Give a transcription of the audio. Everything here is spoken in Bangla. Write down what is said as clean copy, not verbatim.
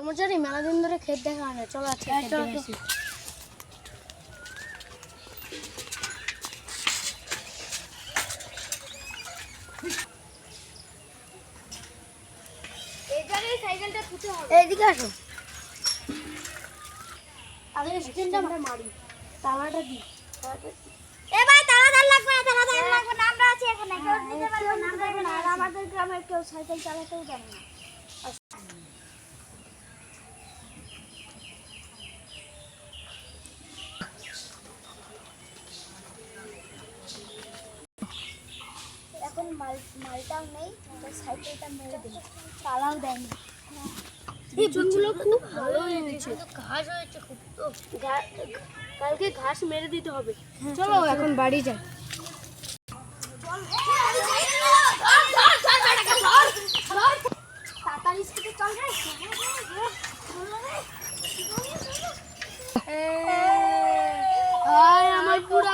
কর্মচারী মেলা দিন ধরে ক্ষেত দেখা হয় না, চলো আজকে ক্ষেত দেখে আসি। এই জায়গায় সাইকেলটা ছুটে হবে। এইদিকে আসো। আগে স্ট্যান্ডটা মারি, তালাটা দি। এ ভাই তালা লাগবে না, তালা লাগবে না, আমরা আছি এখানে, কেউ দিতে পারবে না, আমরা না। আর আমাদের গ্রামে কেউ সাইকেল চালাতেও জানে না। এখন মালটাও নেই, সাইকেলটা মেরে দিই, তালাও দেয়নি। এই ফুলগুলো খুব ভালো হয়েছে, ঘাস হয়েছে খুব, তো কালকে ঘাস মেরে দিতে হবে। চলো এখন বাড়ি যাই। তাড়াতাড়ি স্কুলে চল রে। আমার পুরা